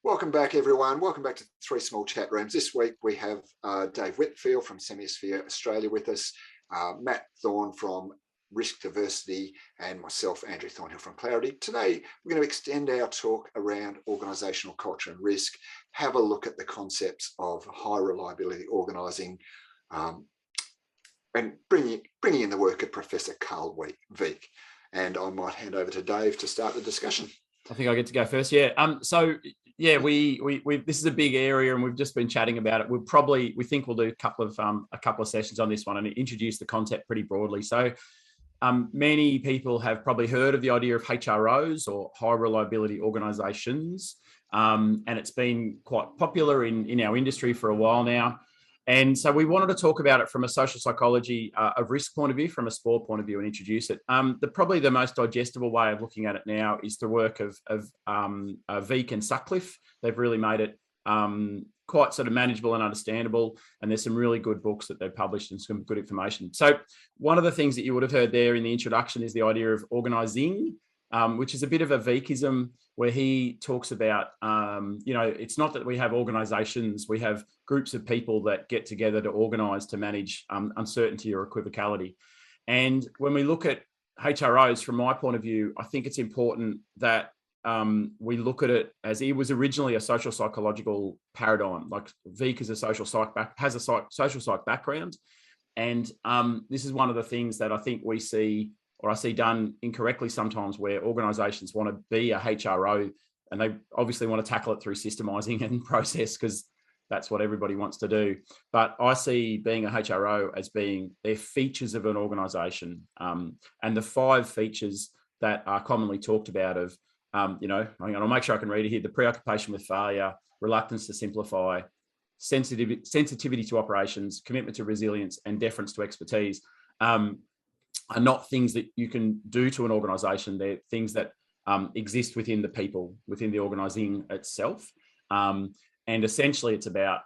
Welcome back, everyone. Welcome back to Three Small Chat Rooms. This week we have Dave Whitfield from Semisphere Australia with us, Matt Thorne from Risk Diversity, and myself, Andrew Thornhill from Clarity. Today, we're going to extend our talk around organisational culture and risk, have a look at the concepts of high reliability organising, and bringing in the work of Professor Carl Veek. And I might hand over to Dave to start the discussion. I think I get to go first. Yeah. This is a big area, and we've just been chatting about it. We think we'll do a couple of sessions on this one and introduce the concept pretty broadly. So many people have probably heard of the idea of HROs, or high reliability organisations, and it's been quite popular in our industry for a while now. And so we wanted to talk about it from a social psychology of risk point of view, from a sport point of view, and introduce it. Probably the most digestible way of looking at it now is the work of Veek and Sutcliffe. They've really made it quite sort of manageable and understandable, and there's some really good books that they've published and some good information. So one of the things that you would have heard there in the introduction is the idea of organising, which is a bit of a Veekism, where he talks about, it's not that we have organisations, we have groups of people that get together to organise to manage uncertainty or equivocality. And when we look at HROs, from my point of view, I think it's important that we look at it as it was originally a social psychological paradigm. Like Veek is has a social psych background. And this is one of the things that I think we see, or I see done incorrectly sometimes, where organisations want to be a HRO and they obviously want to tackle it through systemising and process, because that's what everybody wants to do. But I see being a HRO as being they're features of an organisation, and the 5 features that are commonly talked about of, I'll make sure I can read it here: the preoccupation with failure, reluctance to simplify, sensitivity to operations, commitment to resilience, and deference to expertise. Are not things that you can do to an organisation. They're things that exist within the people, within the organising itself. And essentially it's about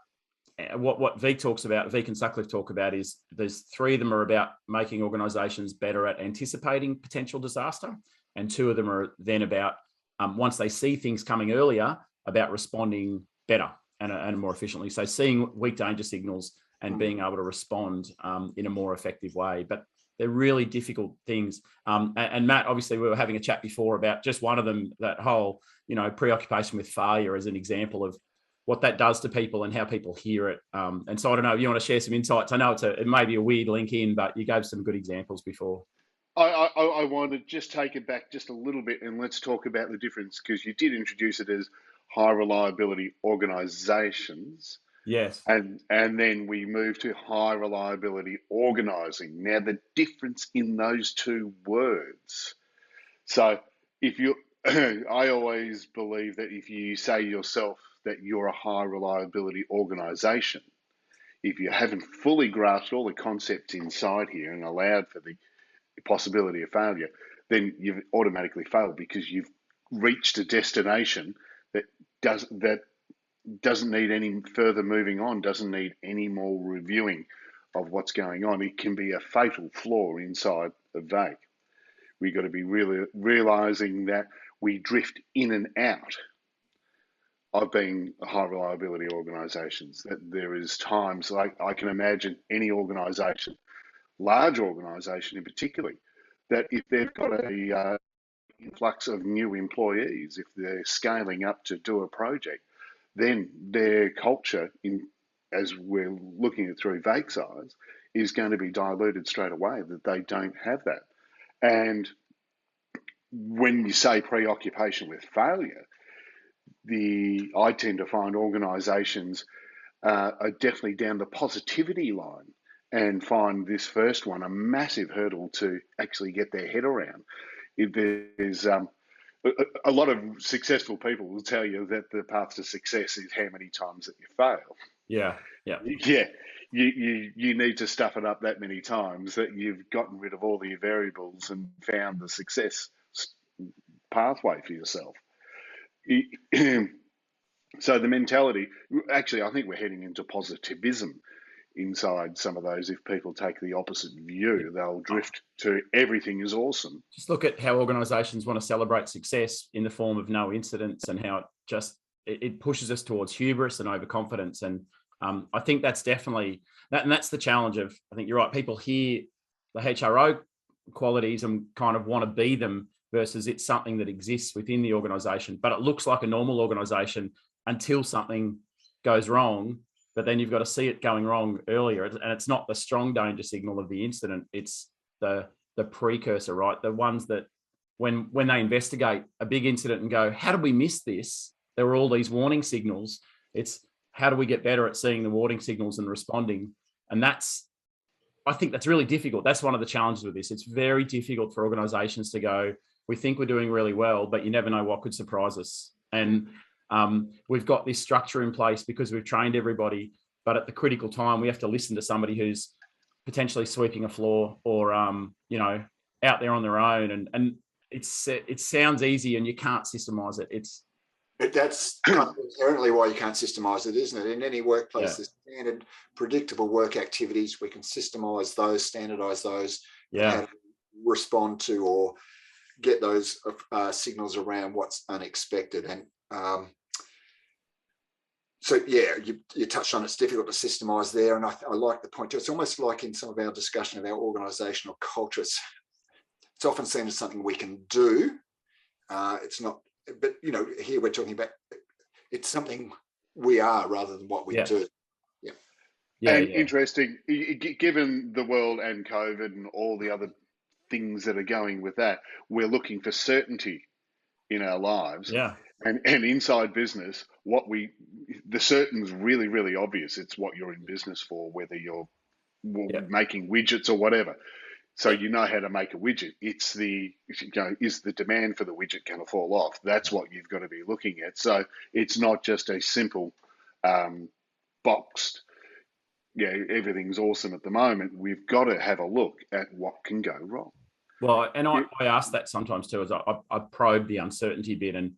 what Veek talks about, Veek and Sutcliffe talk about, is there's 3 of them are about making organisations better at anticipating potential disaster. And 2 of them are then about, once they see things coming earlier, about responding better and more efficiently. So seeing weak danger signals and being able to respond in a more effective way. But they're really difficult things. And Matt, obviously we were having a chat before about just one of them, that whole, preoccupation with failure as an example of what that does to people and how people hear it. And so I don't know, you want to share some insights? I know it may be a weird link in, but you gave some good examples before. I want to just take it back just a little bit, and let's talk about the difference, because you did introduce it as high reliability organisations. Yes. And then we move to high reliability organising. Now, the difference in those 2 words. So I always believe that if you say yourself that you're a high reliability organisation, if you haven't fully grasped all the concepts inside here and allowed for the possibility of failure, then you've automatically failed, because you've reached a destination that doesn't need any further moving on, doesn't need any more reviewing of what's going on. It can be a fatal flaw inside of Veek. We've got to be really realising that we drift in and out of being high reliability organisations. That there is times, like I can imagine any organisation, large organisation in particular, that if they've got a influx of new employees, if they're scaling up to do a project, then their culture, as we're looking at through Veek's eyes, is going to be diluted straight away, that they don't have that. And when you say preoccupation with failure, I tend to find organisations are definitely down the positivity line, and find this first one a massive hurdle to actually get their head around. There's a lot of successful people will tell you that the path to success is how many times that you fail. Yeah. You need to stuff it up that many times that you've gotten rid of all the variables and found the success pathway for yourself. So the mentality, actually, I think we're heading into positivism inside some of those. If people take the opposite view, they'll drift to everything is awesome. Just look at how organisations want to celebrate success in the form of no incidents, and how it just it pushes us towards hubris and overconfidence. And I think that's definitely that, and that's the challenge of, I think you're right, people hear the HRO qualities and kind of want to be them, versus it's something that exists within the organization, but it looks like a normal organization until something goes wrong. But then you've got to see it going wrong earlier, and it's not the strong danger signal of the incident, it's the precursor, right? The ones that when they investigate a big incident and go, how did we miss this? There were all these warning signals. It's how do we get better at seeing the warning signals and responding? And I think that's really difficult. That's one of the challenges with this. It's very difficult for organizations to go, we think we're doing really well, but you never know what could surprise us. And we've got this structure in place because we've trained everybody, but at the critical time, we have to listen to somebody who's potentially sweeping a floor or, out there on their own. And it sounds easy and you can't systemize it. That's kind of inherently why you can't systemize it, isn't it? In any workplace, there's standard, predictable work activities. We can systemize those, standardize those, and respond to or get those signals around what's unexpected. And you touched on it's difficult to systemize there, and I like the point too. It's almost like in some of our discussion of our organizational culture, it's often seen as something we can do. It's not, but here we're talking about it's something we are rather than what we do. Interesting, given the world and COVID and all the other things that are going with that, we're looking for certainty in our lives. And inside business, the certain's really, really obvious. It's what you're in business for, whether you're making widgets or whatever. So you know how to make a widget. It's is the demand for the widget going to fall off? That's what you've got to be looking at. So it's not just a simple boxed, everything's awesome at the moment. We've got to have a look at what can go wrong. Well, and I ask that sometimes too, as I probe the uncertainty bit and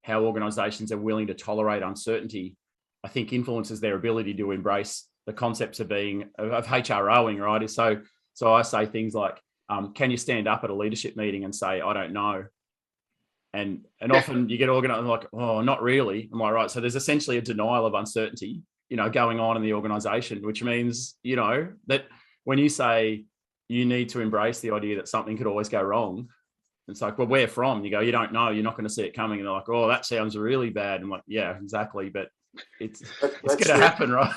how organizations are willing to tolerate uncertainty, I think influences their ability to embrace the concepts of HROing, right? So I say things like, can you stand up at a leadership meeting and say, I don't know? And often you get organized like, oh, not really. Am I right? So there's essentially a denial of uncertainty, going on in the organization, which means, that when you say you need to embrace the idea that something could always go wrong, it's like, well, where from? You go, you don't know, you're not going to see it coming. And they're like, oh, that sounds really bad. I'm like, yeah, exactly. But it's going to happen, right?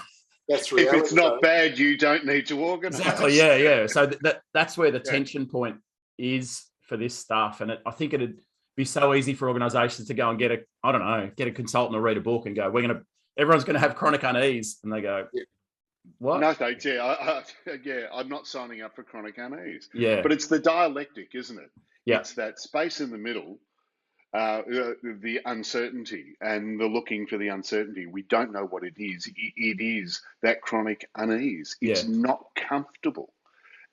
That's reality, if it's not bad, you don't need to organize. Exactly. Yeah. So that's where the tension point is for this stuff. And I think it'd be so easy for organizations to go and get a consultant or read a book and go, everyone's going to have chronic unease. And they go, what? No thanks. I'm not signing up for chronic unease. Yeah. But it's the dialectic, isn't it? Yeah. It's that space in the middle, the uncertainty and the looking for the uncertainty. We don't know what it is. It is that chronic unease. It's not comfortable.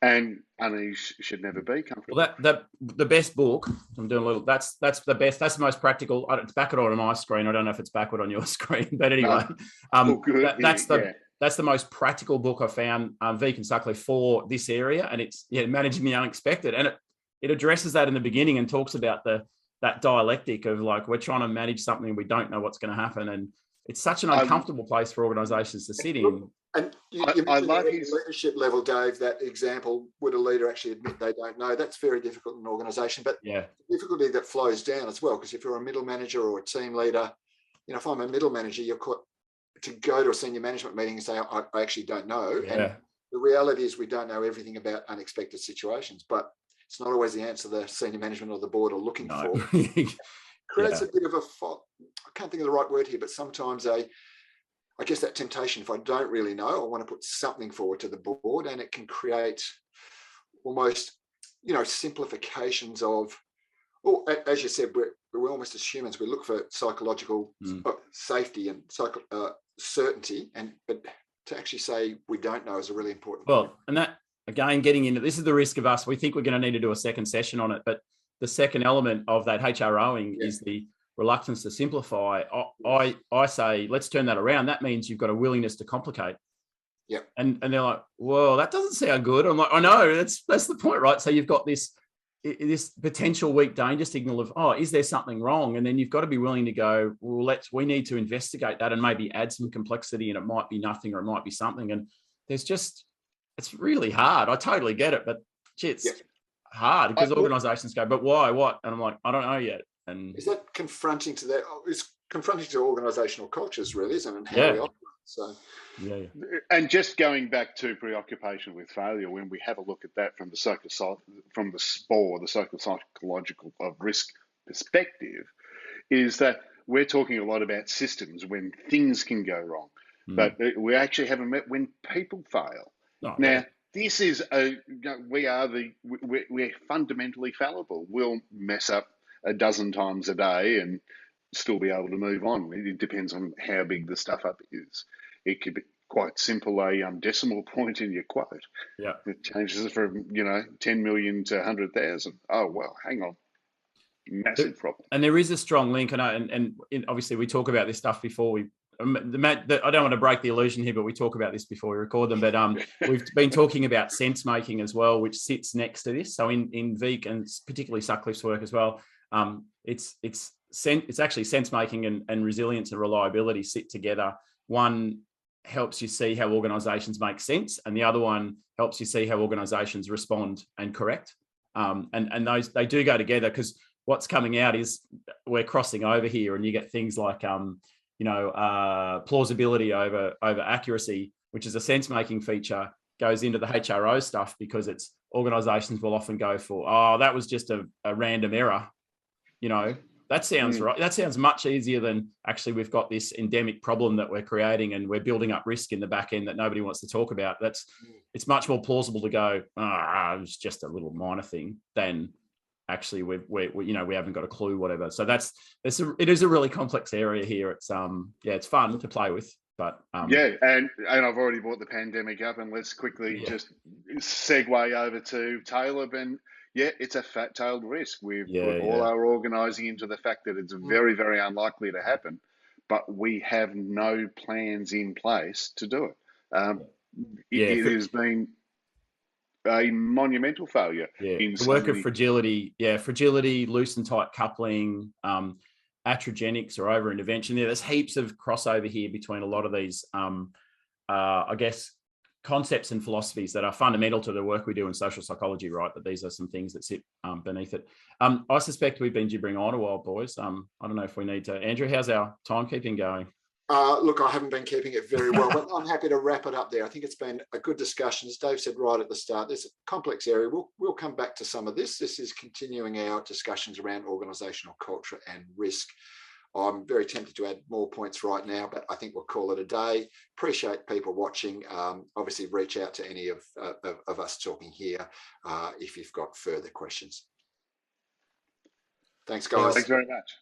And unease should never be comfortable. Well, the best book, I'm doing a little, that's the best, that's the most practical. It's backward on my screen. I don't know if it's backward on your screen, but anyway, that's the most practical book I found, Vic and Suckley, for this area. And it's managing the unexpected. And it addresses that in the beginning and talks about that dialectic of like, we're trying to manage something, we don't know what's going to happen. And it's such an uncomfortable place for organizations to sit in. And I love his leadership level, Dave, that example, would a leader actually admit they don't know? That's very difficult in an organization, but the difficulty that flows down as well, because if you're a middle manager or a team leader, if I'm a middle manager, you're caught to go to a senior management meeting and say, I actually don't know. Yeah. And the reality is we don't know everything about unexpected situations, but it's not always the answer the senior management or the board are looking for. Creates a bit of I can't think of the right word here, but sometimes I guess that temptation, if I don't really know, I want to put something forward to the board, and it can create almost, simplifications of, as you said, we're almost as humans, we look for psychological safety and certainty, but to actually say we don't know is a really important point. And that, again, getting into this is the risk of us. We think we're going to need to do a second session on it, but the second element of that HROing is the reluctance to simplify. I say, let's turn that around. That means you've got a willingness to complicate. Yeah. And they're like, well, that doesn't sound good. I'm like, I know, that's the point, right? So you've got this this potential weak danger signal of, oh, is there something wrong? And then you've got to be willing to go, well, we need to investigate that and maybe add some complexity, and it might be nothing or it might be something. And it's really hard. I totally get it, but gee, it's hard because organizations go, but why, what? And I'm like, I don't know yet. And is that confronting to that? It's confronting to organizational cultures, really, isn't it? And how we operate. So, yeah. And just going back to preoccupation with failure, when we have a look at that from the SPOR, the psychological of risk perspective, is that we're talking a lot about systems when things can go wrong, but we actually haven't met when people fail. Now, this is we're fundamentally fallible. We'll mess up a dozen times a day and still be able to move on. It depends on how big the stuff up is. It could be quite simple, a decimal point in your quote. Yeah. It changes it from, 10 million to 100,000. Oh, well, hang on. Massive problem. And there is a strong link. And obviously we talk about this stuff before we, I don't want to break the illusion here, but we talk about this before we record them. But we've been talking about sense making as well, which sits next to this. So in Vic and particularly Sutcliffe's work as well, it's actually sense making and resilience and reliability sit together. One helps you see how organizations make sense, and the other one helps you see how organizations respond and correct. And those, they do go together, because what's coming out is we're crossing over here, and you get things like plausibility over accuracy, which is a sense making feature, goes into the HRO stuff, because it's organizations will often go for, oh, that was just a random error. That sounds right. That sounds much easier than actually we've got this endemic problem that we're creating and we're building up risk in the back end that nobody wants to talk about. It's much more plausible to go, it was just a little minor thing, than actually we haven't got a clue, whatever. So it is a really complex area here. It's it's fun to play with, but and I've already brought the pandemic up, and let's quickly just segue over to Taleb. And it's a fat-tailed risk. We've put all our organising into the fact that it's very, very unlikely to happen, but we have no plans in place to do it. It has been a monumental failure. In the work of fragility, loose and tight coupling, iatrogenics or over-intervention. There's heaps of crossover here between a lot of these, I guess, concepts and philosophies that are fundamental to the work we do in social psychology, right? But these are some things that sit beneath it. I suspect we've been gibbering on a while, boys. I don't know if we need to. Andrew, how's our timekeeping going? Look, I haven't been keeping it very well, but I'm happy to wrap it up there. I think it's been a good discussion. As Dave said right at the start, there's a complex area. We'll come back to some of this. This is continuing our discussions around organisational culture and risk. I'm very tempted to add more points right now, but I think we'll call it a day. Appreciate people watching. Obviously, reach out to any of us talking here if you've got further questions. Thanks, guys. Thanks very much.